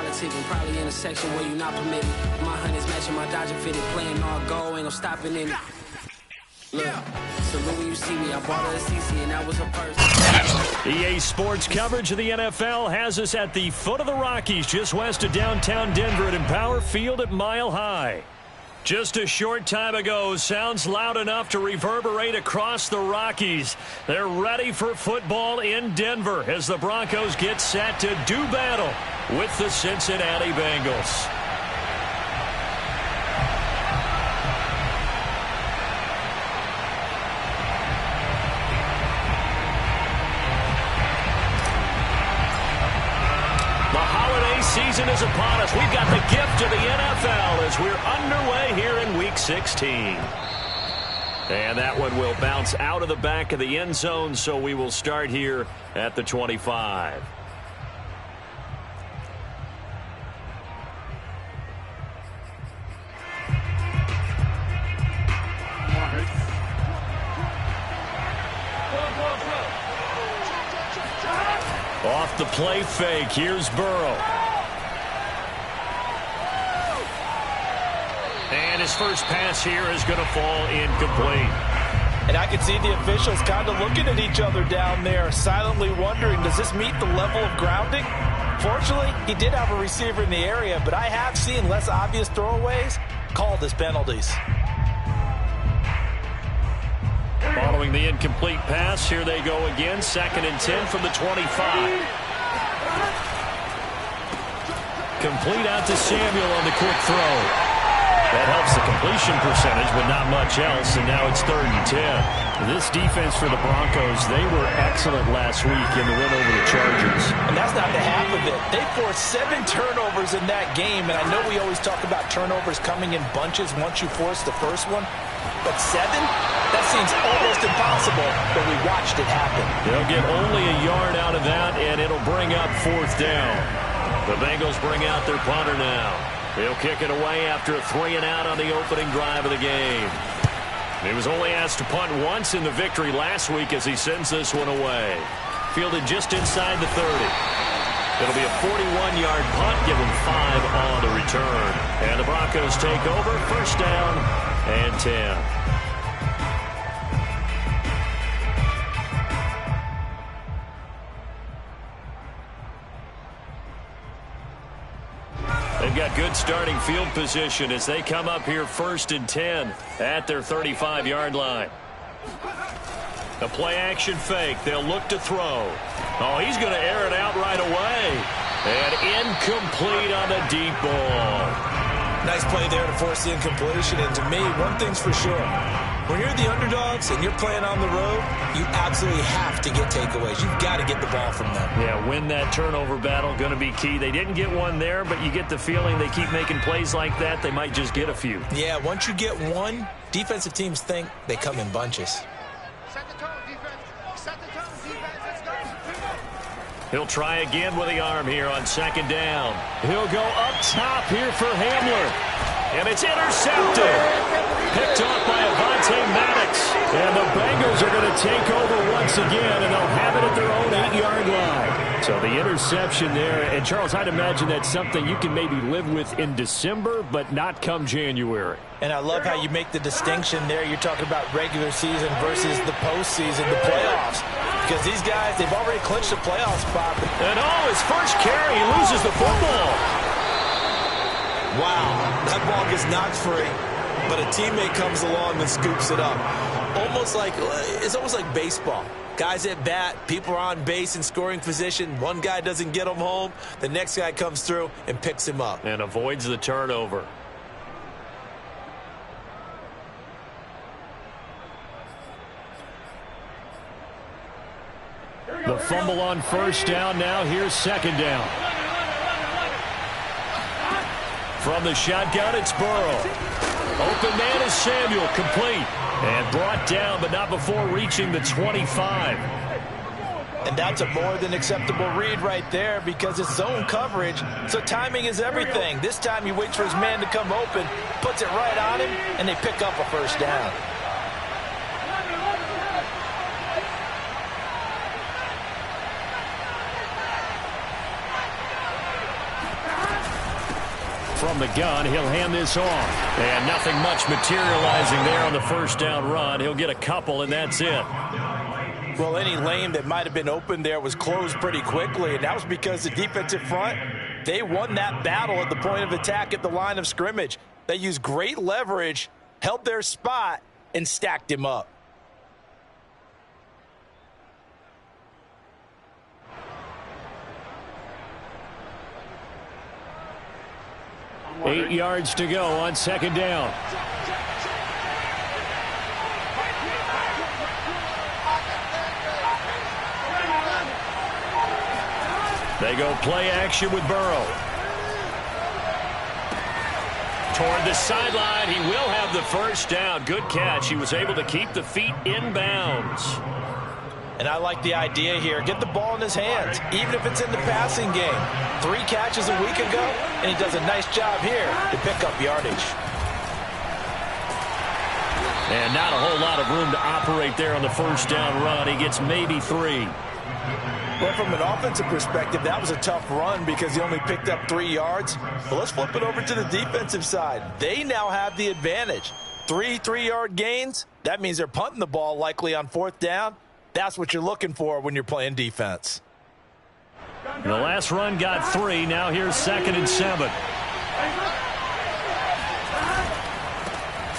politicking, probably in a section where you're not permitted. My honey's matching my Dodger fitted, playing all goal, ain't no stopping in it. Look, salute when you see me. I bought her a CC and that was her first. EA Sports coverage of the NFL has us at the foot of the Rockies, just west of downtown Denver at Empower Field at Mile High. Just a short time ago, sounds loud enough to reverberate across the Rockies. They're ready for football in Denver as the Broncos get set to do battle with the Cincinnati Bengals. Season is upon us. We've got the gift of the NFL as we're underway here in Week 16. And that one will bounce out of the back of the end zone, so we will start here at the 25. Off the play fake, here's Burrow. And his first pass here is going to fall incomplete. And I can see the officials kind of looking at each other down there, silently wondering, does this meet the level of grounding? Fortunately, he did have a receiver in the area, but I have seen less obvious throwaways called as penalties. Following the incomplete pass, here they go again, 2nd and 10 from the 25. Complete out to Samuel on the quick throw. That helps the completion percentage, but not much else, and now it's 3rd and 10. This defense for the Broncos, they were excellent last week in the win over the Chargers. And that's not the half of it. They forced 7 turnovers in that game, and I know we always talk about turnovers coming in bunches once you force the first one, but 7? That seems almost impossible, but we watched it happen. They'll get only a yard out of that, and it'll bring up 4th down. The Bengals bring out their punter now. They'll kick it away after a 3-and-out on the opening drive of the game. He was only asked to punt once in the victory last week as he sends this one away. Fielded just inside the 30. It'll be a 41-yard punt, give him 5 on the return. And the Broncos take over, 1st down and 10. They've got good starting field position as they come up here 1st and 10 at their 35-yard line. The play-action fake. They'll look to throw. Oh, he's going to air it out right away. And incomplete on the deep ball. Nice play there to force the incompletion. And to me, one thing's for sure. When you're the underdogs and you're playing on the road, you absolutely have to get takeaways. You've got to get the ball from them. Yeah, win that turnover battle, going to be key. They didn't get one there, but you get the feeling they keep making plays like that, they might just get a few. Yeah, once you get one, defensive teams think they come in bunches. Set the tone, defense. Set the tone, defense. Let's go. He'll try again with the arm here on 2nd down. He'll go up top here for Hamler. And it's intercepted. Picked off by Avonte Maddox. And the Bengals are going to take over once again, and they'll have it at their own 8-yard line. So the interception there. And, Charles, I'd imagine that's something you can maybe live with in December, but not come January. And I love how you make the distinction there. You're talking about regular season versus the postseason, the playoffs. Because these guys, they've already clinched a playoff spot. And, his first carry, he loses the football. Wow, that ball gets knocked free, but a teammate comes along and scoops it up. It's almost like baseball. Guys at bat, people are on base in scoring position. One guy doesn't get him home. The next guy comes through and picks him up. And avoids the turnover. The fumble on 1st down. Now here's 2nd down. From the shotgun, it's Burrow. Open man is Samuel, complete. And brought down, but not before reaching the 25. And that's a more than acceptable read right there because it's zone coverage, so timing is everything. This time he waits for his man to come open, puts it right on him, and they pick up a 1st down. from the gun. He'll hand this off. And nothing much materializing there on the first down run. He'll get a couple, and that's it. Well, any lane that might have been open there was closed pretty quickly, and that was because the defensive front, they won that battle at the point of attack at the line of scrimmage. They used great leverage, held their spot, and stacked him up. Eight yards to go on second down. They go play action with Burrow. Toward the sideline, he will have the first down. Good catch. He was able to keep the feet in bounds. And I like the idea here. Get the ball in his hands, even if it's in the passing game. 3 catches a week ago, and he does a nice job here to pick up yardage. And not a whole lot of room to operate there on the first down run. He gets maybe 3. Well, from an offensive perspective, that was a tough run because he only picked up 3 yards. But let's flip it over to the defensive side. They now have the advantage. 3 3-yard gains. That means they're punting the ball likely on 4th down. That's what you're looking for when you're playing defense. The last run got 3. Now here's 2nd and 7.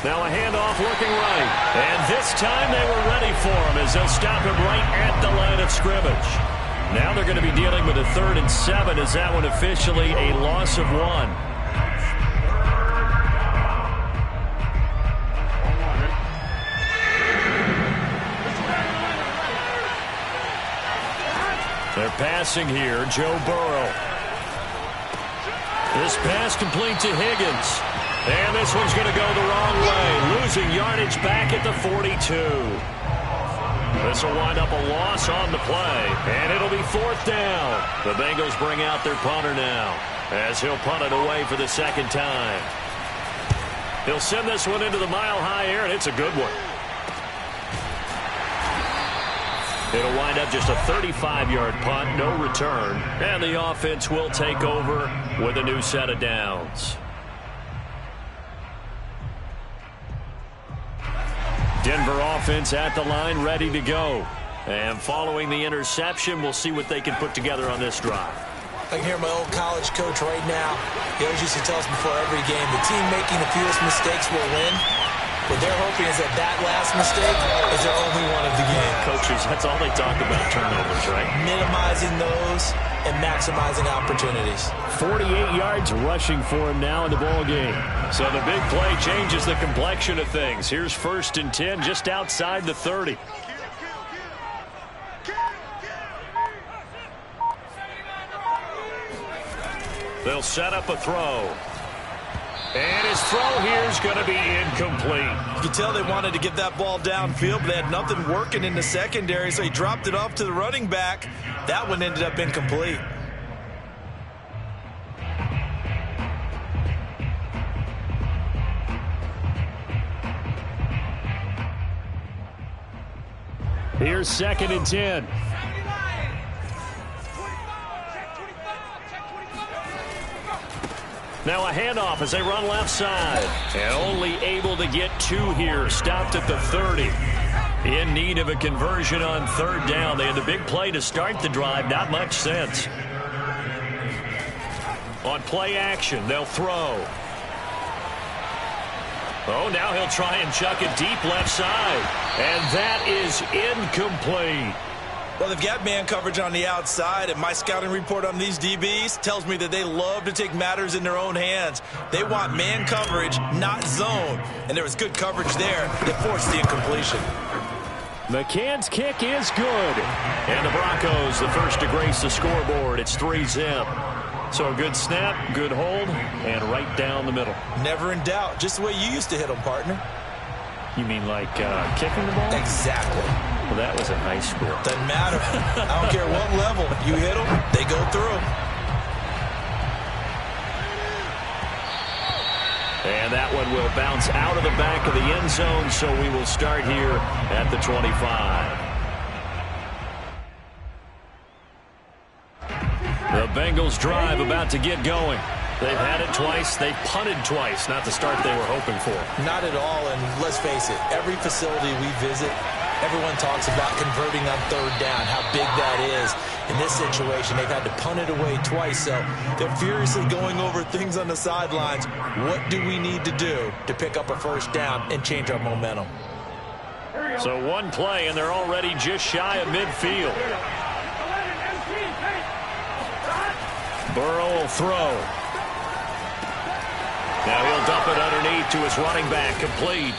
Now a handoff looking right. And this time they were ready for him as they'll stop him right at the line of scrimmage. Now they're going to be dealing with a 3rd and 7 as that one officially a loss of 1. They're passing here, Joe Burrow. This pass complete to Higgins. And this one's going to go the wrong way, losing yardage back at the 42. This will wind up a loss on the play, and it'll be 4th down. The Bengals bring out their punter now as he'll punt it away for the 2nd time. He'll send this one into the mile-high air, and it's a good one. It'll wind up just a 35-yard punt, no return, and the offense will take over with a new set of downs. Denver offense at the line, ready to go. And following the interception, we'll see what they can put together on this drive. I can hear my old college coach right now. He always used to tell us before every game, the team making the fewest mistakes will win. What they're hoping is that last mistake is their only one of the game. Coaches, that's all they talk about, turnovers, right? Minimizing those and maximizing opportunities. 48 yards rushing for him now in the ball game. So the big play changes the complexion of things. Here's 1st and 10 just outside the 30. They'll set up a throw. And his throw here is going to be incomplete. You can tell they wanted to get that ball downfield, but they had nothing working in the secondary, so he dropped it off to the running back. That one ended up incomplete. Here's 2nd and 10. Now a handoff as they run left side. And only able to get 2 here. Stopped at the 30. In need of a conversion on 3rd down. They had the big play to start the drive. Not much sense. On play action, they'll throw. Oh, now he'll try and chuck it deep left side. And that is incomplete. Well, they've got man coverage on the outside, and my scouting report on these DBs tells me that they love to take matters in their own hands. They want man coverage, not zone. And there was good coverage there that forced the incompletion. McCann's kick is good. And the Broncos, the first to grace the scoreboard. It's 3-zip. So a good snap, good hold, and right down the middle. Never in doubt. Just the way you used to hit them, partner. You mean like kicking the ball? Exactly. Well, that was in high school. Doesn't matter. I don't care what level. You hit them, they go through. And that one will bounce out of the back of the end zone, so we will start here at the 25. The Bengals drive about to get going. They've had it twice. They've punted twice. Not the start they were hoping for. Not at all, and let's face it, every facility we visit, everyone talks about converting on third down, how big that is. In this situation, they've had to punt it away twice, so they're furiously going over things on the sidelines. What do we need to do to pick up a first down and change our momentum? So one play, and they're already just shy of midfield. Burrow will throw. Now he'll dump it underneath to his running back, complete.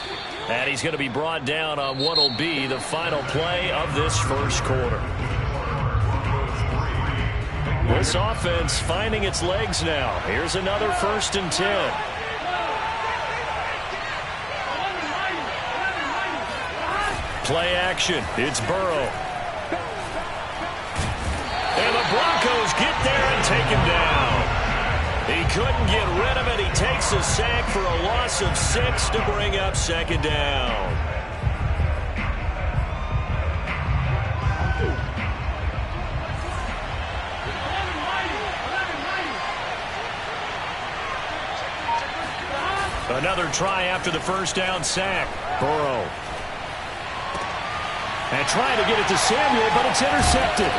And he's going to be brought down on what will be the final play of this first quarter. This offense finding its legs now. Here's another 1st and 10. Play action. It's Burrow. And the Broncos get there and take him down. He couldn't get rid of it. He takes a sack for a loss of 6 to bring up 2nd down. Another try after the 1st down sack. Burrow. And trying to get it to Samuel, but it's intercepted.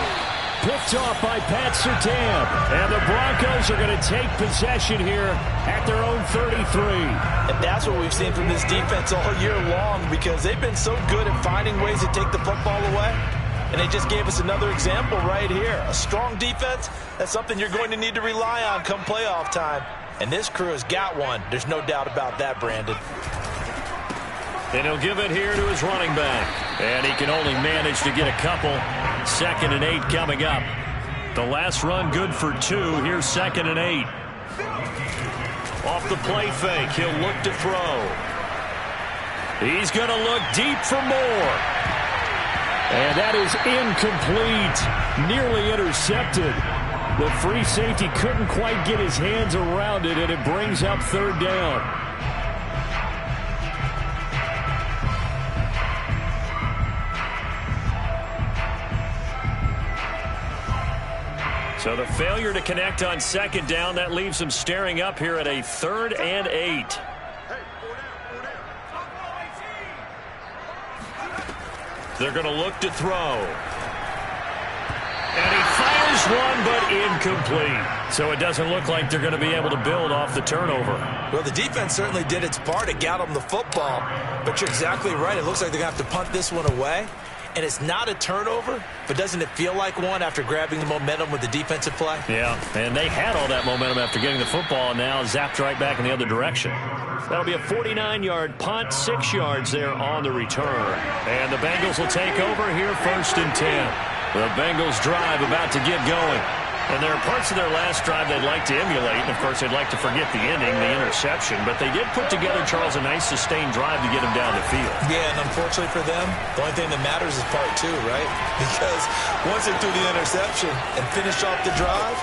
Picked off by Pat Surtain. And the Broncos are going to take possession here at their own 33. And that's what we've seen from this defense all year long, because they've been so good at finding ways to take the football away. And they just gave us another example right here. A strong defense, that's something you're going to need to rely on come playoff time. And this crew has got one. There's no doubt about that, Brandon. And he'll give it here to his running back. And he can only manage to get a couple. 2nd and 8 coming up. The last run good for 2. Here's 2nd and 8. Off the play fake, he'll look to throw. He's going to look deep for more. And that is incomplete. Nearly intercepted. The free safety couldn't quite get his hands around it, and it brings up 3rd down. So the failure to connect on 2nd down, that leaves them staring up here at a 3rd and 8. They're going to look to throw. And he fires one, but incomplete. So it doesn't look like they're going to be able to build off the turnover. Well, the defense certainly did its part to get them the football. But you're exactly right. It looks like they're going to have to punt this one away. And it's not a turnover, but doesn't it feel like one after grabbing the momentum with the defensive play? Yeah, and they had all that momentum after getting the football, and now zapped right back in the other direction. That'll be a 49-yard punt, 6 yards there on the return. And the Bengals will take over here 1st and 10. The Bengals drive about to get going. And there are parts of their last drive they'd like to emulate. And, of course, they'd like to forget the ending, the interception. But they did put together, Charles, a nice sustained drive to get them down the field. Yeah, and unfortunately for them, the only thing that matters is part 2, right? Because once they threw the interception and finished off the drive,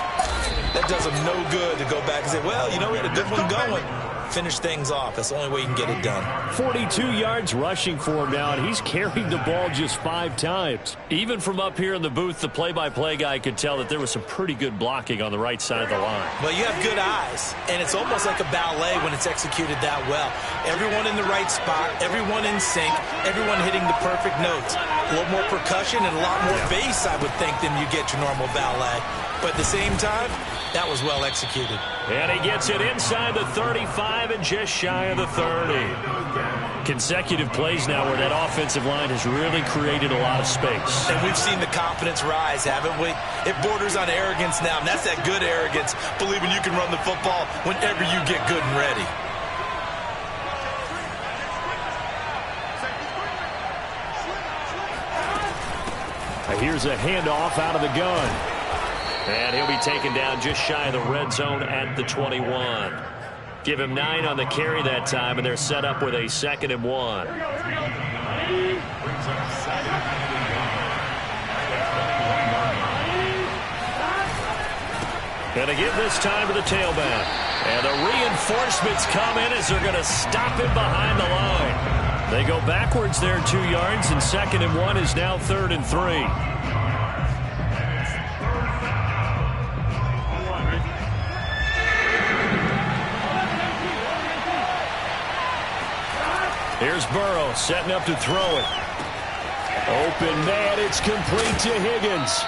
that does them no good to go back and say, well, you know, we had a good one going. Finish things off. That's the only way you can get it done. 42 yards rushing for him now, and he's carried the ball just 5 times. Even from up here in the booth, the play-by-play guy could tell that there was some pretty good blocking on the right side of the line. Well, you have good eyes, and it's almost like a ballet when it's executed that well. Everyone in the right spot, everyone in sync, everyone hitting the perfect notes. A little more percussion and a lot more bass, I would think, than you get your normal ballet. But at the same time, that was well executed. And he gets it inside the 35 and just shy of the 30. Consecutive plays now where that offensive line has really created a lot of space. And we've seen the confidence rise, haven't we? It borders on arrogance now, and that's that good arrogance, believing you can run the football whenever you get good and ready. Here's a handoff out of the gun. And he'll be taken down just shy of the red zone at the 21. Give him 9 on the carry that time, and they're set up with a 2nd and 1. And again this time to the tailback. And the reinforcements come in as they're going to stop him behind the line. They go backwards there 2 yards, and 2nd and 1 is now 3rd and 3. Here's Burrow setting up to throw it. Open man, it's complete to Higgins.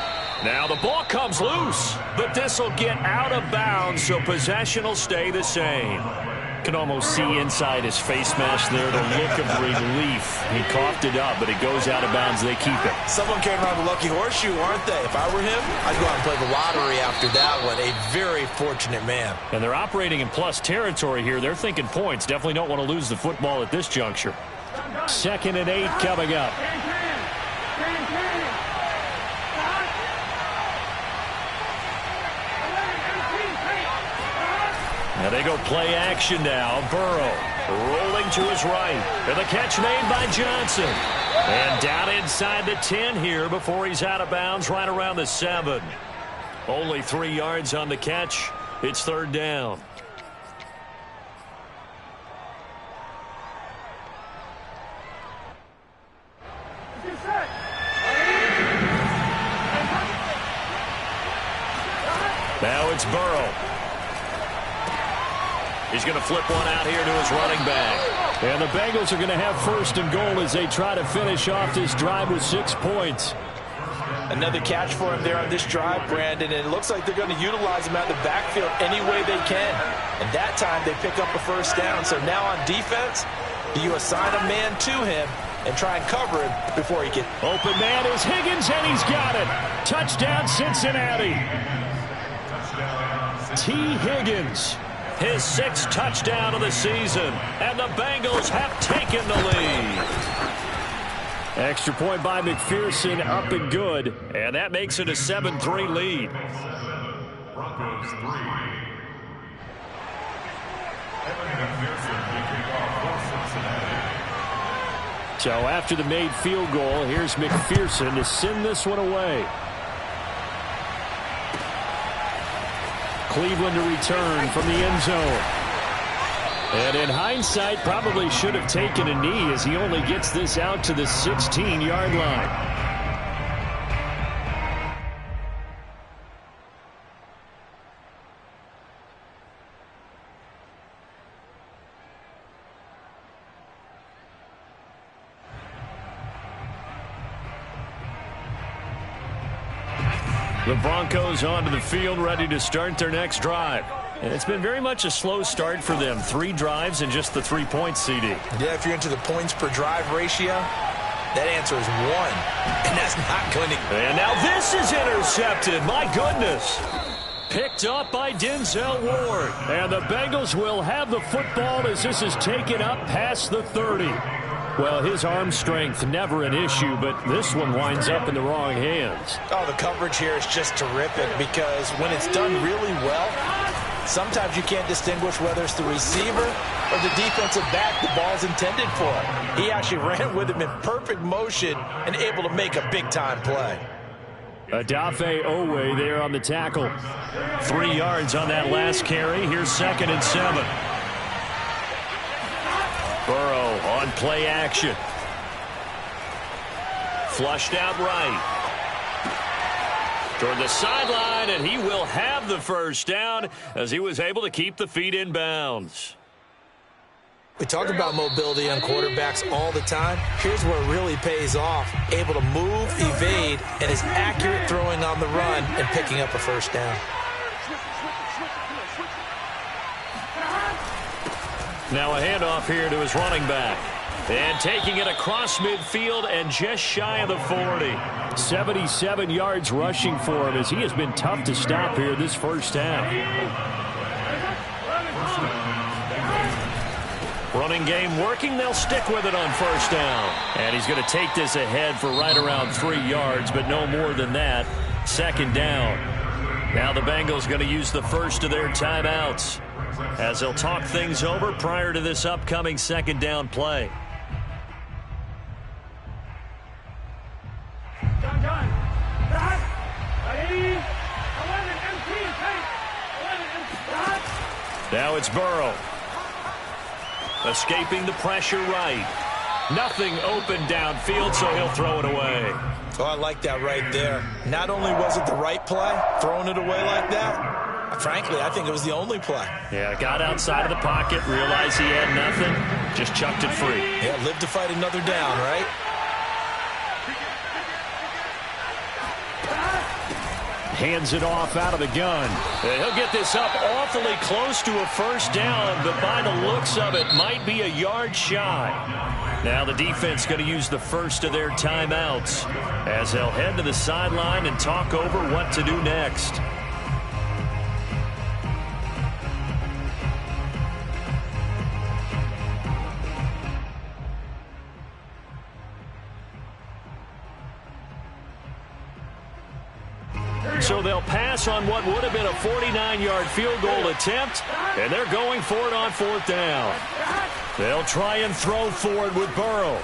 Now the ball comes loose, but this will get out of bounds, so possession will stay the same. Can almost see inside his face mask there the look of relief. He coughed it up, but it goes out of bounds. They keep it. Someone came around the lucky horseshoe, aren't they? If I were him, I'd go out and play the lottery after that one. A very fortunate man. And they're operating in plus territory here. They're thinking points. Definitely don't want to lose the football at this juncture. 2nd and 8 coming up. Now they go play action now. Burrow rolling to his right. And the catch made by Johnson. And down inside the 10 here before he's out of bounds right around the 7. Only 3 yards on the catch. It's 3rd down. Now it's Burrow. He's going to flip one out here to his running back. And the Bengals are going to have 1st and goal as they try to finish off this drive with 6 points. Another catch for him there on this drive, Brandon, and it looks like they're going to utilize him out of the backfield any way they can. And that time they pick up a 1st down. So now on defense, do you assign a man to him and try and cover him before he gets... Open man is Higgins, and he's got it. Touchdown, Cincinnati. T. Higgins. His 6th touchdown of the season, and the Bengals have taken the lead. Extra point by McPherson, up and good. And that makes it a 7-3 lead. Broncos 3. So after the made field goal, here's McPherson to send this one away. Cleveland to return from the end zone. And in hindsight, probably should have taken a knee as he only gets this out to the 16-yard line. The Broncos onto the field, ready to start their next drive. And it's been very much a slow start for them. 3 drives and just the 3 points, CD. Yeah, if you're into the points per drive ratio, that answer is 1. And that's not going to... And now this is intercepted. My goodness. Picked up by Denzel Ward. And the Bengals will have the football as this is taken up past the 30. Well, his arm strength never an issue, but this one winds up in the wrong hands. Oh, the coverage here is just terrific because when it's done really well, sometimes you can't distinguish whether it's the receiver or the defensive back the ball's intended for. He actually ran with him in perfect motion and able to make a big-time play. Adafe Owe there on the tackle. 3 yards on that last carry. Here's 2nd and 7. Burrow on play action. Flushed out right. Toward the sideline, and he will have the 1st down as he was able to keep the feet in bounds. We talk about mobility on quarterbacks all the time. Here's where it really pays off. Able to move, evade, and is accurate throwing on the run and picking up a 1st down. Now a handoff here to his running back. And taking it across midfield and just shy of the 40. 77 yards rushing for him as he has been tough to stop here this first half. Running game working. They'll stick with it on 1st down. And he's going to take this ahead for right around 3 yards, but no more than that. 2nd down. Now the Bengals going to use the first of their timeouts as they'll talk things over prior to this upcoming 2nd down play. Now it's Burrow. Escaping the pressure right. Nothing open downfield, so he'll throw it away. Oh, I like that right there. Not only was it the right play, throwing it away like that, Frankly, I think it was the only play. Yeah, got outside of the pocket, realized he had nothing, just chucked it free. Yeah, live to fight another down, right? Hands it off out of the gun. And he'll get this up awfully close to a first down, but by the looks of it, might be a yard shy. Now the defense going to use the first of their timeouts as they'll head to the sideline and talk over what to do next. So they'll pass on what would have been a 49-yard field goal attempt, and they're going for it on fourth down. They'll try and throw forward with Burrow.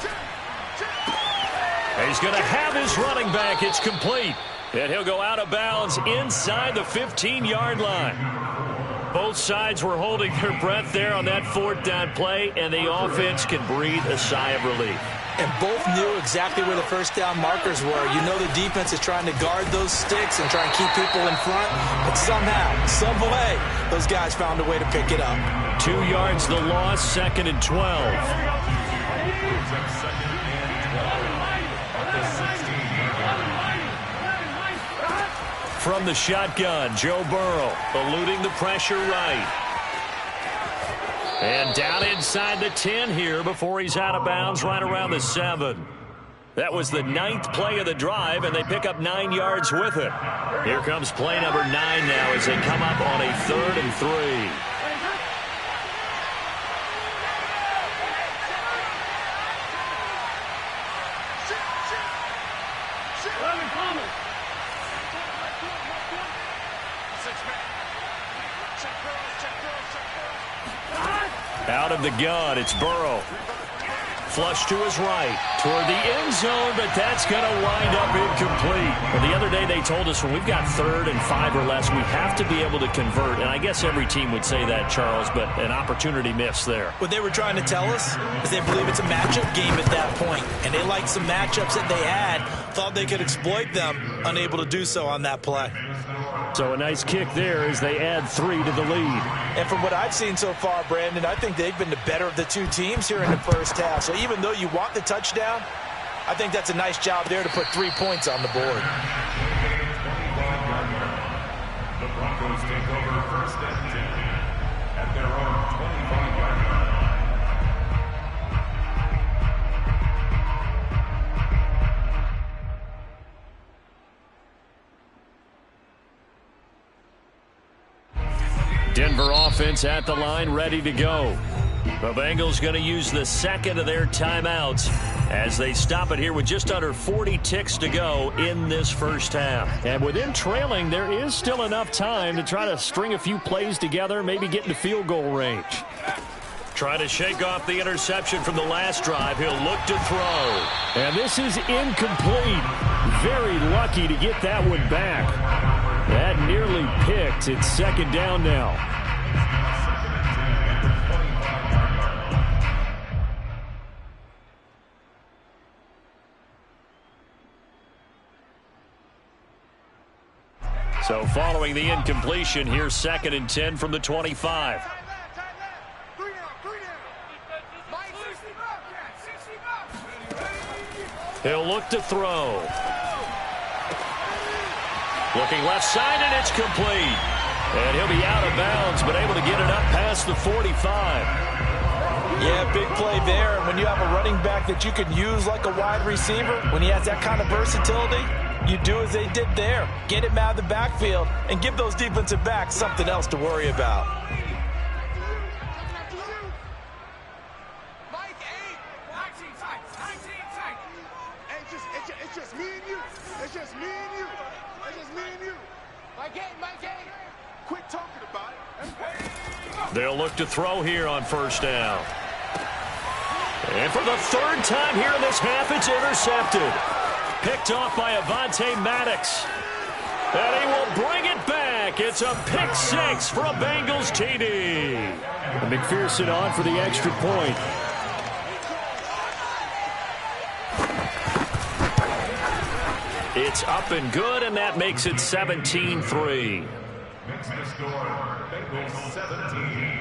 And he's going to have his running back. It's complete. And he'll go out of bounds inside the 15-yard line. Both sides were holding their breath there on that fourth down play, and the offense can breathe a sigh of relief. And both knew exactly where the first down markers were. You know the defense is trying to guard those sticks and try and keep people in front. But somehow, some way, those guys found a way to pick it up. 2 yards the loss, 2nd and 12. From the shotgun, Joe Burrow eluding the pressure right. And down inside the 10 here before he's out of bounds right around the 7. That was the 9th play of the drive, and they pick up 9 yards with it. Here comes play number 9 now as they come up on a 3rd and 3. Out of the gun, it's Burrow. Flush to his right, toward the end zone, but that's going to wind up incomplete. Well, the other day they told us when we've got 3rd and 5 or less, we have to be able to convert. And I guess every team would say that, Charles, but an opportunity missed there. What they were trying to tell us is they believe it's a matchup game at that point. And they liked some matchups that they had, thought they could exploit them, unable to do so on that play. So a nice kick there as they add 3 to the lead. And from what I've seen so far, Brandon, I think they've been the better of the two teams here in the first half. So even though you want the touchdown, I think that's a nice job there to put 3 points on the board. The Broncos take over 1st and 10 at their own 25-yard line. Denver offense at the line, ready to go. The Bengals going to use the 2nd of their timeouts as they stop it here with just under 40 ticks to go in this first half. And with them trailing, there is still enough time to try to string a few plays together, maybe get into field goal range. Try to shake off the interception from the last drive. He'll look to throw. And this is incomplete. Very lucky to get that one back. That nearly picked. It's 2nd down now. So following the incompletion, here's 2nd and 10 from the 25. He'll look to throw. Looking left side, and it's complete. And he'll be out of bounds, but able to get it up past the 45. Yeah, big play there. And when you have a running back that you can use like a wide receiver, when he has that kind of versatility, you do as they did there. Get him out of the backfield and give those defensive backs something else to worry about. It's just me and you. It's just me and you. It's just me and you. My game. Quit talking about it. They'll look to throw here on first down. And for the 3rd time here in this half, it's intercepted. Picked off by Avonte Maddox. And he will bring it back. It's a pick 6 for a Bengals TD. And McPherson on for the extra point. It's up and good, and that makes it 17-3. Makes the score Bengals 17,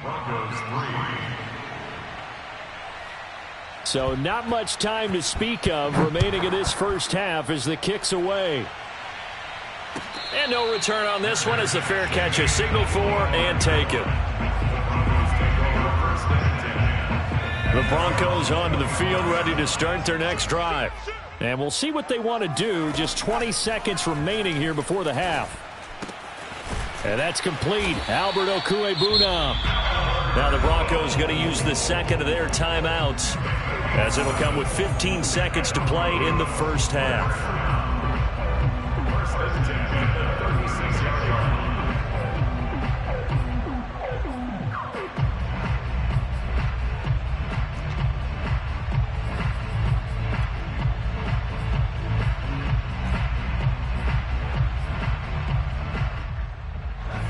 Broncos 3. So not much time to speak of remaining in this first half as the kick's away. And no return on this one as the fair catch is signaled for and taken. The Broncos onto the field ready to start their next drive. And we'll see what they want to do. Just 20 seconds remaining here before the half. And that's complete. Albert Okwuegbunam. Now the Broncos going to use the second of their timeouts as it'll come with 15 seconds to play in the first half.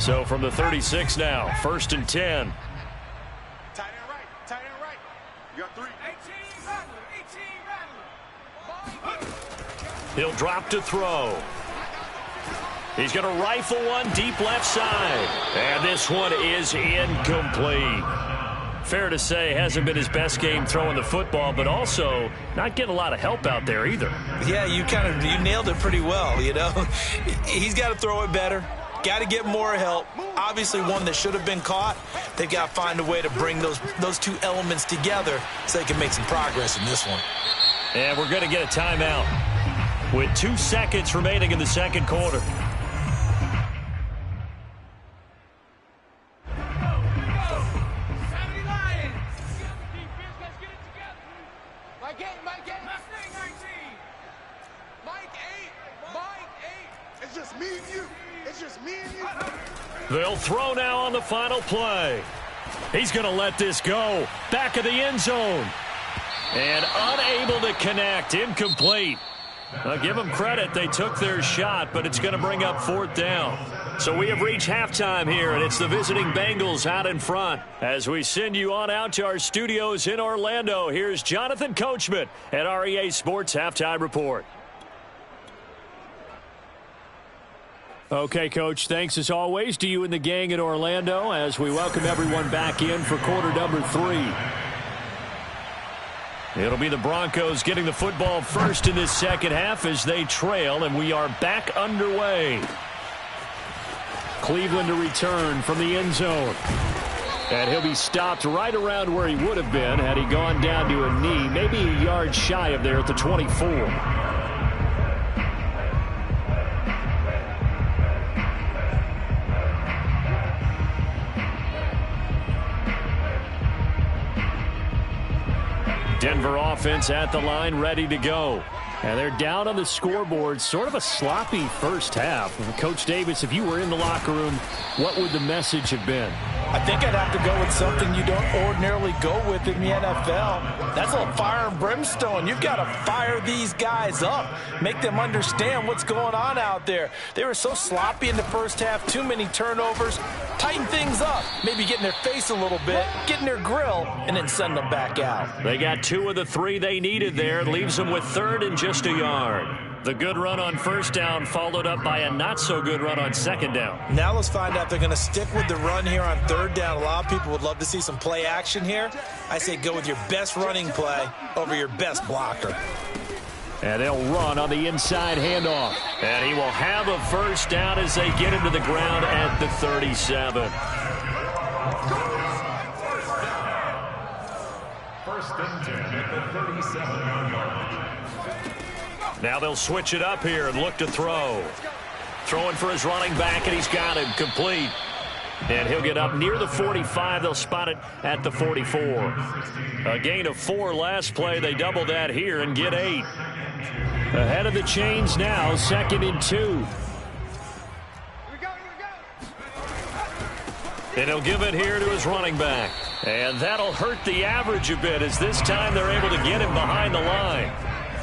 So from the 36 now, 1st and 10. Tight end right. You got 3. 18 He'll drop to throw. He's going to rifle one deep left side. And this one is incomplete. Fair to say, hasn't been his best game throwing the football, but also not getting a lot of help out there either. Yeah, you nailed it pretty well, you know. He's got to throw it better. Got to get more help. Obviously one that should have been caught. They've got to find a way to bring those two elements together so they can make some progress in this one. And we're going to get a timeout with 2 seconds remaining in the second quarter. It's just me and you. It's just me and you. They'll throw now on the final play. He's going to let this go. Back of the end zone. And unable to connect. Incomplete. I'll give them credit. They took their shot, but it's going to bring up 4th down. So we have reached halftime here, and it's the visiting Bengals out in front. As we send you on out to our studios in Orlando, here's Jonathan Coachman at REA Sports Halftime Report. Okay, Coach, thanks as always to you and the gang in Orlando as we welcome everyone back in for quarter number 3. It'll be the Broncos getting the football first in this second half as they trail, and we are back underway. Cleveland to return from the end zone. And he'll be stopped right around where he would have been had he gone down to a knee, maybe a yard shy of there at the 24. Denver offense at the line, ready to go. And they're down on the scoreboard. Sort of a sloppy first half. Coach Davis, if you were in the locker room, what would the message have been? I think I'd have to go with something you don't ordinarily go with in the NFL. That's a fire and brimstone. You've got to fire these guys up. Make them understand what's going on out there. They were so sloppy in the first half. Too many turnovers. Tighten things up. Maybe get in their face a little bit. Get in their grill. And then send them back out. They got 2 of the 3 they needed there. Leaves them with 3rd and just a yard. The good run on first down followed up by a not-so-good run on second down. Now let's find out if they're going to stick with the run here on third down. A lot of people would love to see some play action here. I say go with your best running play over your best blocker. And they'll run on the inside handoff. And he will have a first down as they get him to the ground at the 37. First and 10 at the 37-yard line. Now they'll switch it up here and look to throw. Throwing for his running back, and he's got him complete. And he'll get up near the 45. They'll spot it at the 44. A gain of 4 last play. They double that here and get 8. Ahead of the chains now, 2nd and 2. And he'll give it here to his running back. And that'll hurt the average a bit as this time they're able to get him behind the line.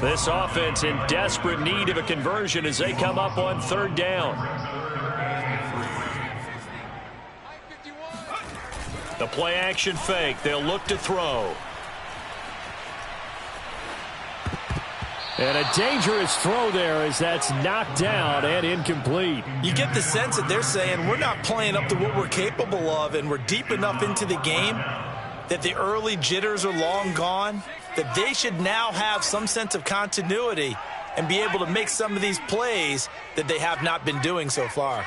This offense in desperate need of a conversion as they come up on 3rd down. The play action fake. They'll look to throw. And a dangerous throw there as that's knocked down and incomplete. You get the sense that they're saying we're not playing up to what we're capable of, and we're deep enough into the game that the early jitters are long gone, that they should now have some sense of continuity and be able to make some of these plays that they have not been doing so far.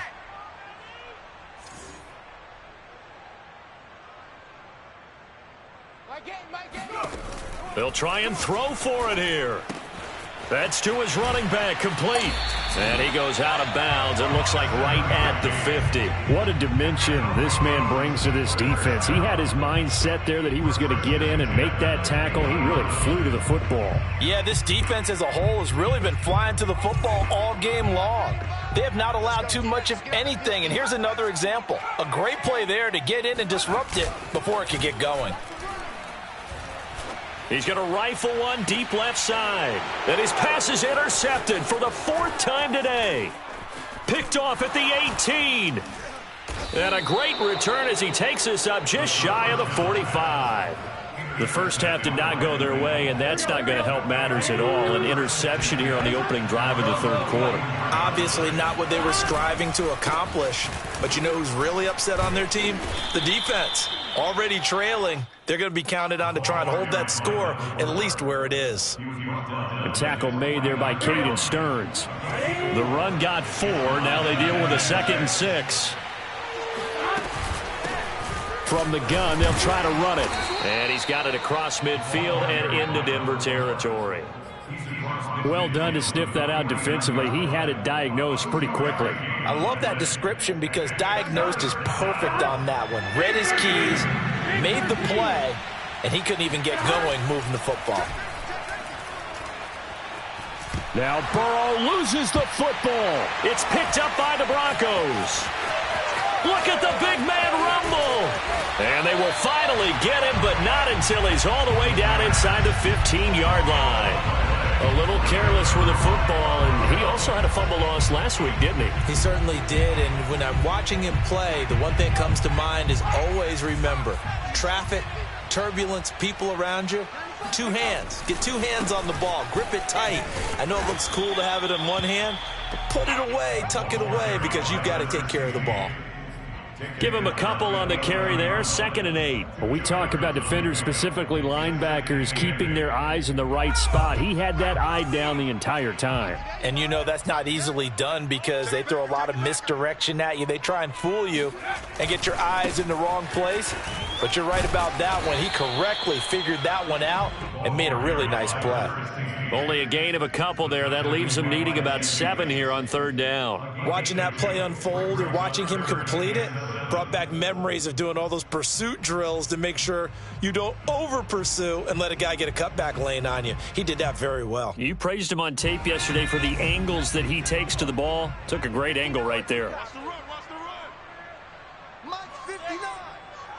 They'll try and throw for it here. That's to his running back, complete. And he goes out of bounds. It looks like right at the 50. What a dimension this man brings to this defense. He had his mind set there that he was going to get in and make that tackle. He really flew to the football. Yeah, this defense as a whole has really been flying to the football all game long. They have not allowed too much of anything. And here's another example. A great play there to get in and disrupt it before it could get going. He's going to rifle one deep left side. And his pass is intercepted for the 4th time today. Picked off at the 18. And a great return as he takes us up just shy of the 45. The first half did not go their way, and that's not going to help matters at all. An interception here on the opening drive of the 3rd quarter. Obviously not what they were striving to accomplish. But you know who's really upset on their team? The defense. Already trailing. They're going to be counted on to try and hold that score at least where it is. A tackle made there by Caden Stearns. The run got 4. Now they deal with a 2nd and 6. From the gun, they'll try to run it. And he's got it across midfield and into Denver territory. Well done to sniff that out defensively. He had it diagnosed pretty quickly. I love that description because diagnosed is perfect on that one. Read his keys, made the play, and he couldn't even get going moving the football. Now Burrow loses the football. It's picked up by the Broncos. Look at the big man rumble. And they will finally get him, but not until he's all the way down inside the 15-yard line. A little careless with the football, and he also had a fumble loss last week, didn't he? He certainly did, and when I'm watching him play, the one thing that comes to mind is always remember, traffic, turbulence, people around you, 2 hands. Get 2 hands on the ball. Grip it tight. I know it looks cool to have it in one hand, but put it away, tuck it away, because you've got to take care of the ball. Give him a couple on the carry there, 2nd and 8. When we talk about defenders, specifically linebackers, keeping their eyes in the right spot, he had that eye down the entire time. And you know that's not easily done because they throw a lot of misdirection at you. They try and fool you and get your eyes in the wrong place. But you're right about that one. He correctly figured that one out and made a really nice play. Only a gain of a couple there. That leaves him needing about 7 here on 3rd down. Watching that play unfold and watching him complete it brought back memories of doing all those pursuit drills to make sure you don't over-pursue and let a guy get a cutback lane on you. He did that very well. You praised him on tape yesterday for the angles that he takes to the ball. Took a great angle right there. Watch the run, watch the run. Mike 59.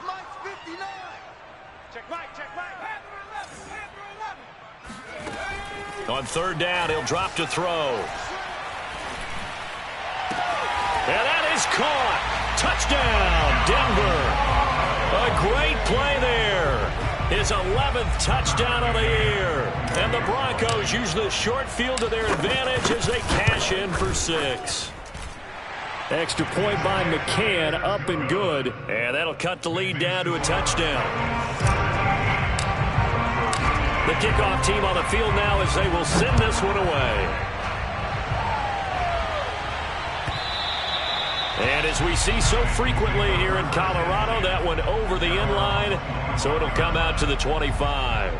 Mike 59. Check Mike, check Mike. On 3rd down, he'll drop to throw. And that is caught. Touchdown, Denver. A great play there. His 11th touchdown of the year. And the Broncos use the short field to their advantage as they cash in for 6. Extra point by McCann, up and good. And that'll cut the lead down to a touchdown. The kickoff team on the field now as they will send this one away. And as we see so frequently here in Colorado, that one over the end line, so it'll come out to the 25.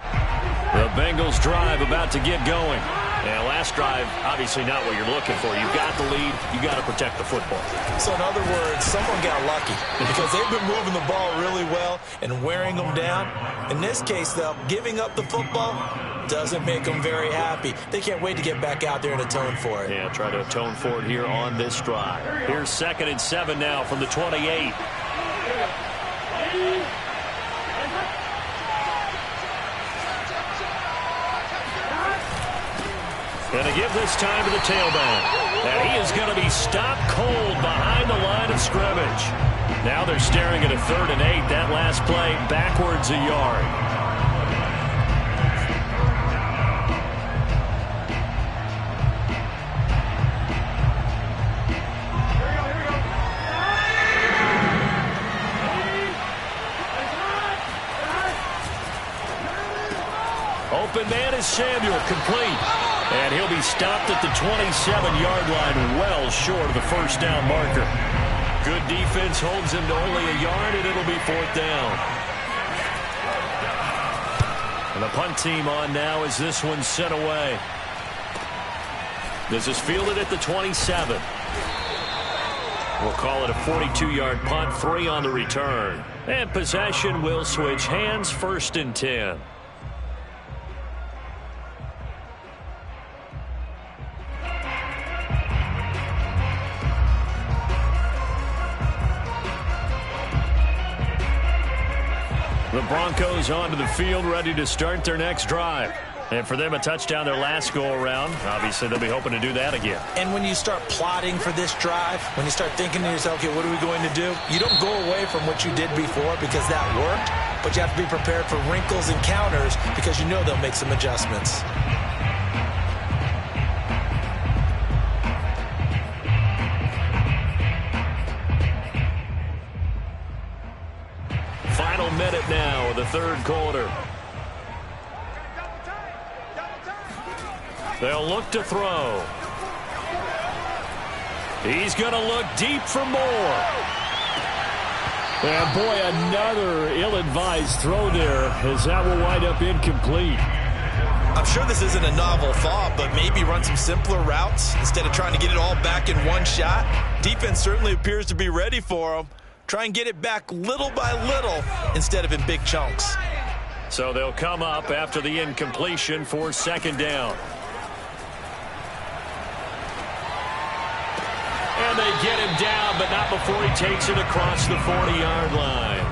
The Bengals drive about to get going. And last drive, obviously not what you're looking for. You've got the lead. You've got to protect the football. So in other words, someone got lucky because they've been moving the ball really well and wearing them down. In this case, though, giving up the football doesn't make them very happy. They can't wait to get back out there and atone for it. Yeah, try to atone for it here on this drive. Here's 2nd and 7 now from the 28. Going to give this time to the tailback. And he is going to be stopped cold behind the line of scrimmage. Now they're staring at a 3rd and 8. That last play backwards a yard. Open man is Samuel, complete. And he'll be stopped at the 27-yard line, well short of the first down marker. Good defense holds him to only a yard, and it'll be 4th down. And the punt team on now as this one's sent away. This is fielded at the 27. We'll call it a 42-yard punt, 3 on the return. And possession will switch hands, 1st and 10. The Broncos onto the field, ready to start their next drive. And for them, a touchdown their last go-around. Obviously, they'll be hoping to do that again. And when you start plotting for this drive, when you start thinking to yourself, okay, what are we going to do? You don't go away from what you did before because that worked, but you have to be prepared for wrinkles and counters because you know they'll make some adjustments. Final minute now of the 3rd quarter. They'll look to throw. He's going to look deep for more. And boy, another ill-advised throw there as that will wind up incomplete. I'm sure this isn't a novel thought, but maybe run some simpler routes instead of trying to get it all back in one shot. Defense certainly appears to be ready for him. Try and get it back little by little instead of in big chunks. So they'll come up after the incompletion for 2nd down. And they get him down, but not before he takes it across the 40-yard line.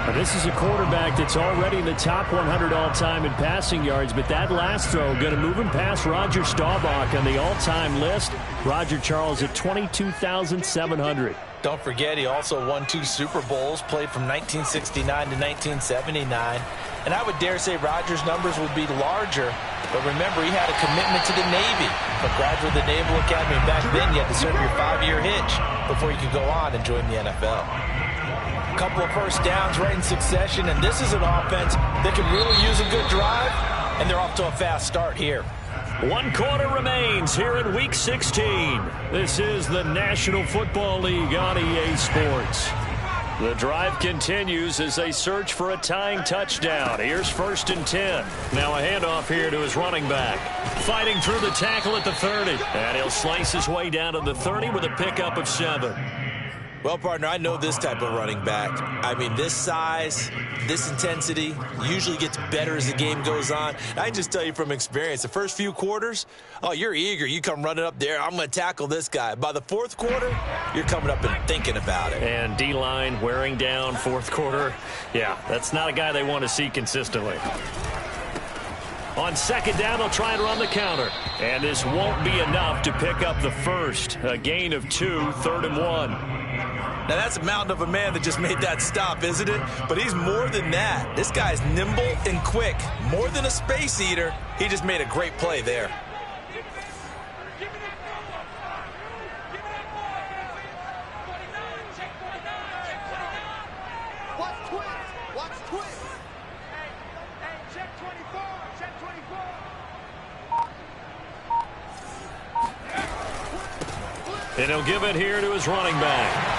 Now, this is a quarterback that's already in the top 100 all-time in passing yards, but that last throw going to move him past Roger Staubach on the all-time list. Roger Charles at 22,700. Don't forget, he also won 2 Super Bowls, played from 1969 to 1979. And I would dare say Rodgers' numbers would be larger, but remember, he had a commitment to the Navy. A graduate of the Naval Academy. Back then, you had to serve your 5-year hitch before you could go on and join the NFL. A couple of first downs right in succession, and this is an offense that can really use a good drive, and they're off to a fast start here. 1 quarter remains here in Week 16. This is the National Football League on EA Sports. The drive continues as they search for a tying touchdown. Here's 1st and 10. Now a handoff here to his running back. Fighting through the tackle at the 30. And he'll slice his way down to the 30 with a pickup of 7. Well, partner, I know this type of running back. I mean, this size, this intensity usually gets better as the game goes on. I can just tell you from experience, the first few quarters, oh, you're eager. You come running up there, I'm going to tackle this guy. By the 4th quarter, you're coming up and thinking about it. And D-line wearing down 4th quarter. Yeah, that's not a guy they want to see consistently. On 2nd down, they'll try and run the counter. And this won't be enough to pick up the first. A gain of 2, 3rd and 1. Now, that's a mountain of a man that just made that stop, isn't it? But he's more than that. This guy's nimble and quick. More than a space eater. He just made a great play there. And he'll give it here to his running back.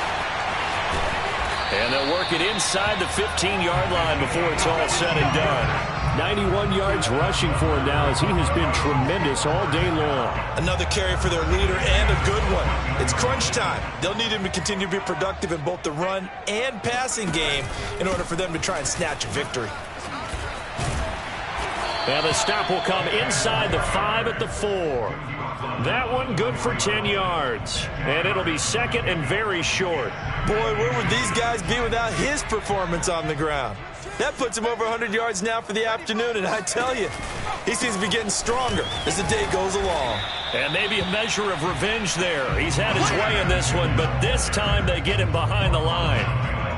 And they'll work it inside the 15-yard line before it's all said and done. 91 yards rushing for him now as he has been tremendous all day long. Another carry for their leader and a good one. It's crunch time. They'll need him to continue to be productive in both the run and passing game in order for them to try and snatch a victory. Now the stop will come inside the 5 at the 4. That one good for 10 yards. And it'll be second and very short. Boy, where would these guys be without his performance on the ground? That puts him over 100 yards now for the afternoon, and I tell you, he seems to be getting stronger as the day goes along. And maybe a measure of revenge there. He's had his way in this one, but this time they get him behind the line.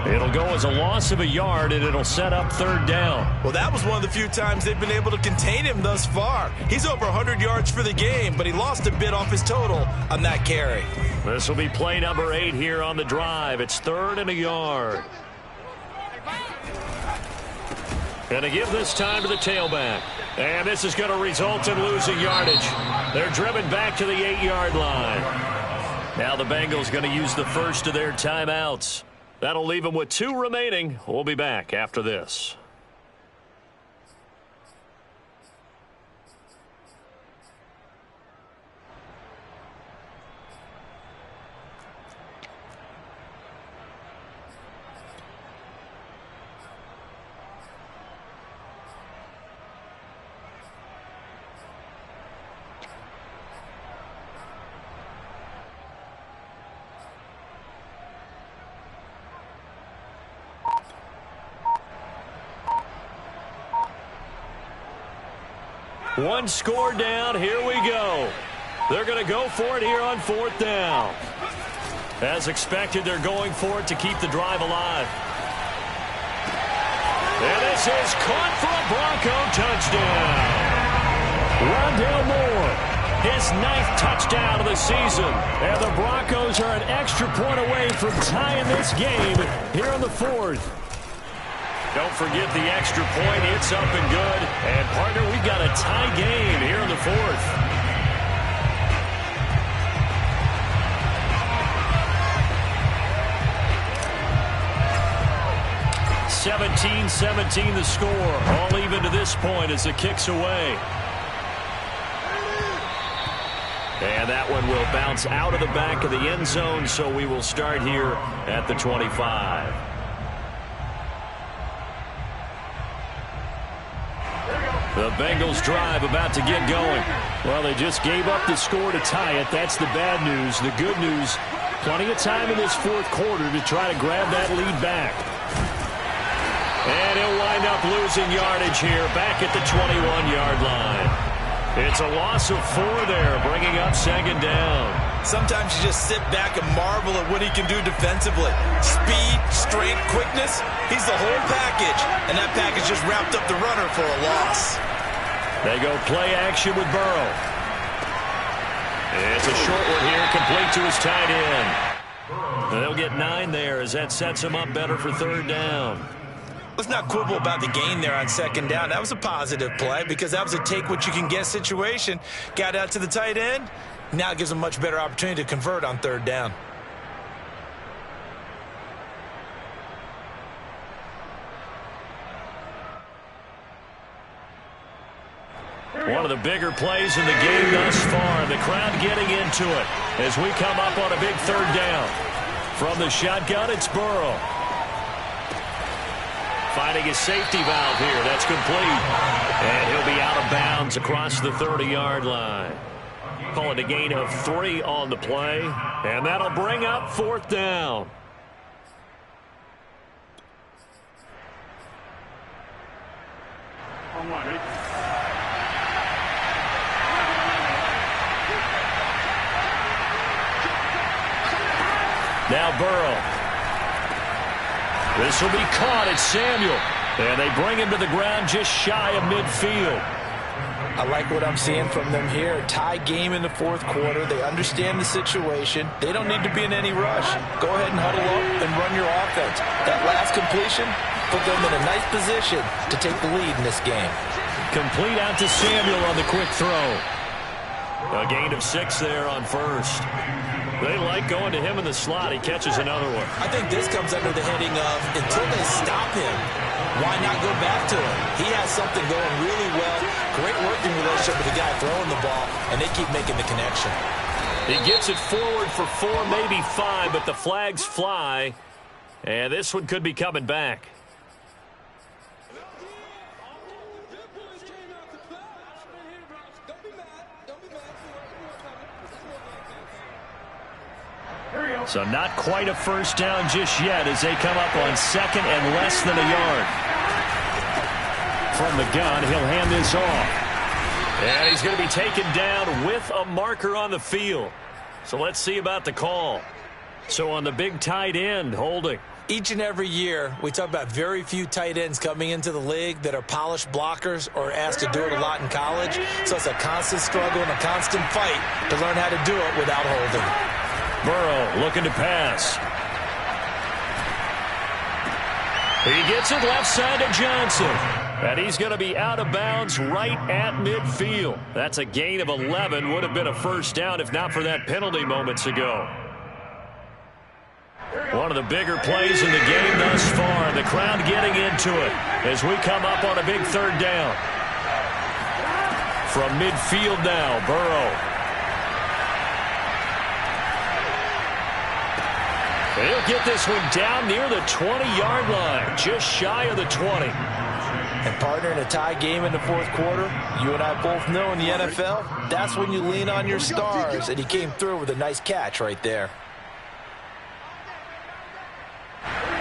It'll go as a loss of a yard, and it'll set up third down. Well, that was one of the few times they've been able to contain him thus far. He's over 100 yards for the game, but he lost a bit off his total on that carry. This will be play number 8 here on the drive. It's third and a yard. Going to give this time to the tailback. And this is going to result in losing yardage. They're driven back to the 8-yard line. Now the Bengals going to use the first of their timeouts. That'll leave them with 2 remaining. We'll be back after this. One score down. Here we go. They're going to go for it here on 4th down. As expected, they're going for it to keep the drive alive. And this is caught for a Bronco touchdown. Rondale Moore, his 9th touchdown of the season. And the Broncos are an extra point away from tying this game here in the 4th. Don't forget the extra point. It's up and good. And, partner, we've got a tie game here in the 4th. (17-17) the score. All even to this point as the kick's away. And that one will bounce out of the back of the end zone, so we will start here at the 25. The Bengals drive about to get going. Well, they just gave up the score to tie it. That's the bad news. The good news, plenty of time in this 4th quarter to try to grab that lead back. And he'll wind up losing yardage here back at the 21-yard line. It's a loss of 4 there, bringing up 2nd down. Sometimes you just sit back and marvel at what he can do defensively. Speed, strength, quickness, he's the whole package. And that package just wrapped up the runner for a loss. They go play action with Burrow. It's a short one here, complete to his tight end. They'll get 9 there as that sets him up better for 3rd down. Let's not quibble about the gain there on 2nd down. That was a positive play because that was a take-what-you-can-get situation. Got out to the tight end. Now it gives them a much better opportunity to convert on 3rd down. One of the bigger plays in the game thus far. The crowd getting into it as we come up on a big 3rd down. From the shotgun, it's Burrow. Finding his safety valve here. That's complete. And he'll be out of bounds across the 30-yard line. Call it a gain of 3 on the play. And that'll bring up 4th down. Now Burrow. This will be caught. It's Samuel. And they bring him to the ground just shy of midfield. I like what I'm seeing from them here. A tie game in the 4th quarter. They understand the situation. They don't need to be in any rush. Go ahead and huddle up and run your offense. That last completion put them in a nice position to take the lead in this game. Complete out to Samuel on the quick throw. A gain of 6 there on 1st. They like going to him in the slot. He catches another one. I think this comes under the heading of until they stop him, why not go back to him? He has something going really well. Great working relationship with the guy throwing the ball, and they keep making the connection. He gets it forward for 4, maybe 5, but the flags fly. And this one could be coming back. So not quite a first down just yet as they come up on second and less than a yard. From the gun, he'll hand this off. And he's going to be taken down with a marker on the field. So let's see about the call. So on the big tight end, holding. Each and every year, we talk about very few tight ends coming into the league that are polished blockers or asked to do it a lot in college. So it's a constant struggle and a constant fight to learn how to do it without holding. Burrow looking to pass. He gets it left side to Johnson. And he's going to be out of bounds right at midfield. That's a gain of 11. Would have been a first down if not for that penalty moments ago. One of the bigger plays in the game thus far. The crowd getting into it as we come up on a big third down. From midfield now, Burrow. He'll get this one down near the 20-yard line, just shy of the 20. And partner, in a tie game in the fourth quarter, you and I both know in the NFL, that's when you lean on your stars, and he came through with a nice catch right there.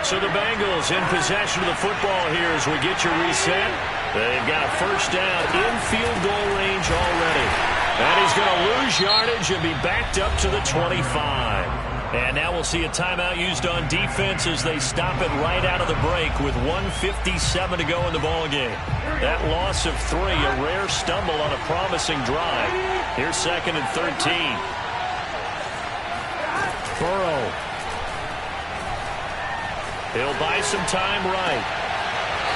So the Bengals in possession of the football here as we get your reset. They've got a first down in field goal range already. And he's going to lose yardage and be backed up to the 25. And now we'll see a timeout used on defense as they stop it right out of the break with 1:57 to go in the ballgame. That loss of 3, a rare stumble on a promising drive. Here's 2nd and 13. Burrow. He'll buy some time right.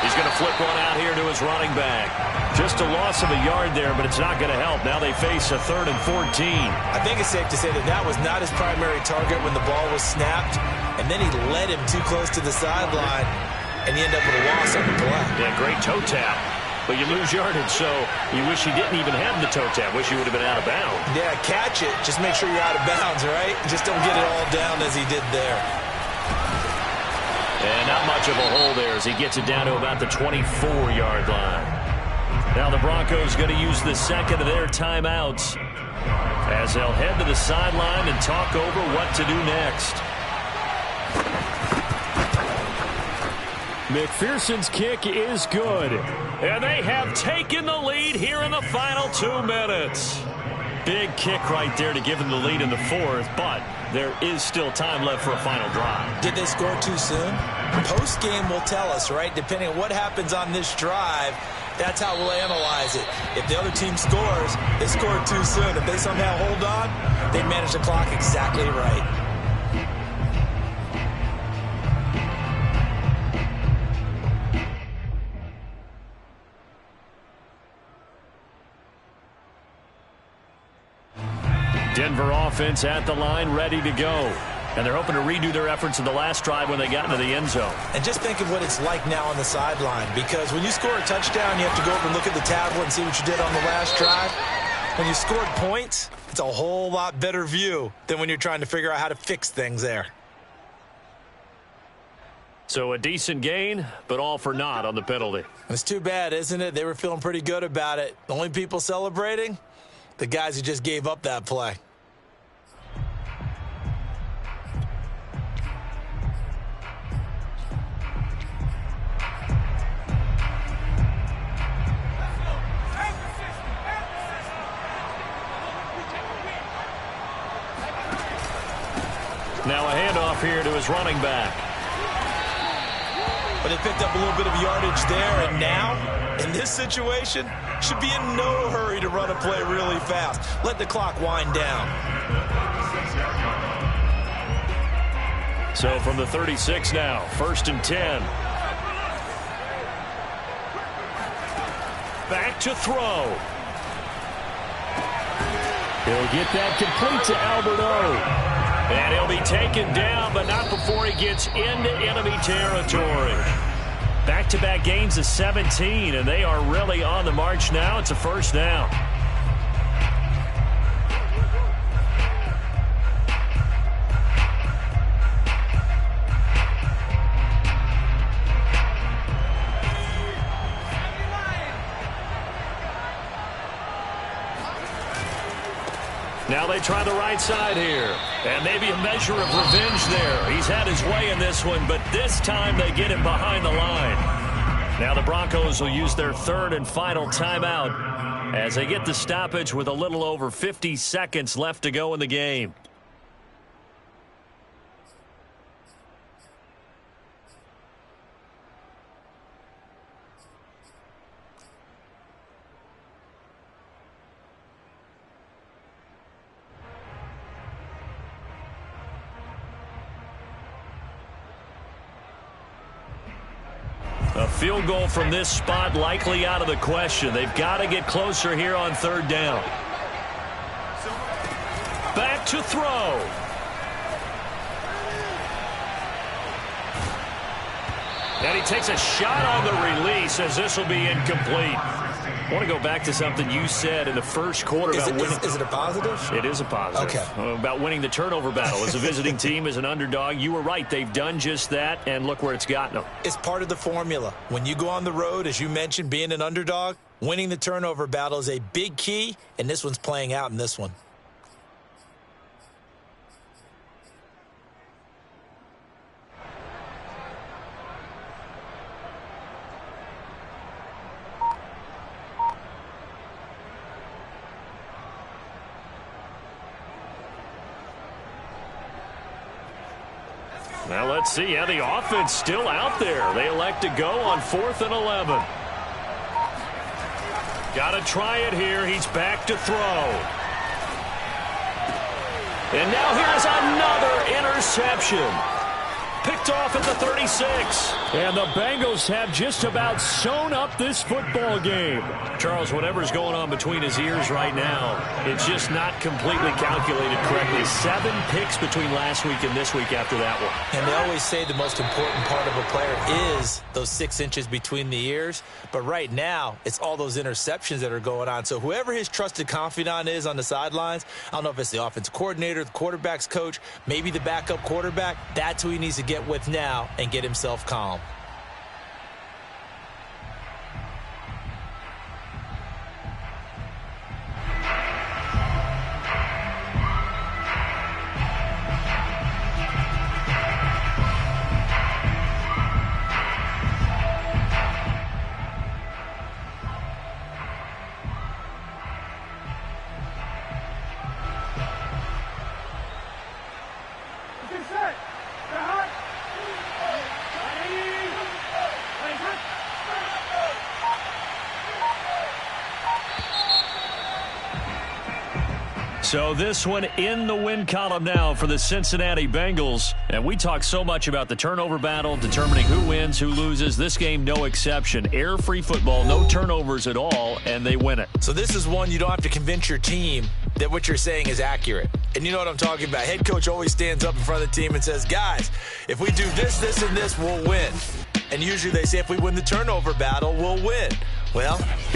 He's going to flip one out here to his running back. Just a loss of a yard there, but it's not going to help. Now they face a 3rd and 14. I think it's safe to say that that was not his primary target when the ball was snapped, and then he led him too close to the sideline, and he ended up with a loss on the play. Yeah, great toe tap, but you lose yardage, so you wish he didn't even have the toe tap. Wish he would have been out of bounds. Yeah, catch it. Just make sure you're out of bounds, right? Just don't get it all down as he did there. And not much of a hole there as he gets it down to about the 24-yard line. Now the Broncos going to use the second of their timeouts as they'll head to the sideline and talk over what to do next. McPherson's kick is good. And they have taken the lead here in the final 2 minutes. Big kick right there to give them the lead in the fourth, but there is still time left for a final drive. Did they score too soon? Post-game will tell us, right? Depending on what happens on this drive, that's how we'll analyze it. If the other team scores, they scored too soon. If they somehow hold on, they manage the clock exactly right. Denver offense at the line, ready to go. And they're hoping to redo their efforts in the last drive when they got into the end zone. And just think of what it's like now on the sideline, because when you score a touchdown, you have to go over and look at the tablet and see what you did on the last drive. When you scored points, it's a whole lot better view than when you're trying to figure out how to fix things there. So a decent gain, but all for naught on the penalty. It's too bad, isn't it? They were feeling pretty good about it. The only people celebrating, the guys who just gave up that play. Now a handoff here to his running back. But they picked up a little bit of yardage there, and now, in this situation, should be in no hurry to run a play really fast. Let the clock wind down. So from the 36 now, 1st and 10. Back to throw. He'll get that complete to Albert O. And he'll be taken down, but not before he gets into enemy territory. Back-to-back gains of 17, and they are really on the march now. It's a first down. Now they try the right side here. And maybe a measure of revenge there. He's had his way in this one, but this time they get him behind the line. Now the Broncos will use their third and final timeout as they get the stoppage with a little over 50 seconds left to go in the game. A field goal from this spot likely out of the question. They've got to get closer here on third down. Back to throw. And he takes a shot on the release as this will be incomplete. I want to go back to something you said in the first quarter about winning. Is it a positive? It is a positive. Okay. About winning the turnover battle. As a visiting team, as an underdog, you were right. They've done just that, and look where it's gotten them. It's part of the formula. When you go on the road, as you mentioned, being an underdog, winning the turnover battle is a big key, and this one's playing out in this one. Now let's see. Yeah, the offense still out there. They elect to go on 4th and 11. Got to try it here. He's back to throw. And now here's another interception. Picked off at the 36. And the Bengals have just about sewn up this football game. Charles, whatever's going on between his ears right now, it's just not completely calculated correctly. 7 picks between last week and this week after that one. And they always say the most important part of a player is those 6 inches between the ears. But right now, it's all those interceptions that are going on. So whoever his trusted confidant is on the sidelines, I don't know if it's the offensive coordinator, the quarterback's coach, maybe the backup quarterback, that's who he needs to get with now and get himself calm. So this one in the win column now for the Cincinnati Bengals. And we talk so much about the turnover battle, determining who wins, who loses. This game, no exception. Air-free football, no turnovers at all, and they win it. So this is one you don't have to convince your team that what you're saying is accurate. And you know what I'm talking about. Head coach always stands up in front of the team and says, guys, if we do this, this, and this, we'll win. And usually they say if we win the turnover battle, we'll win. Well, here's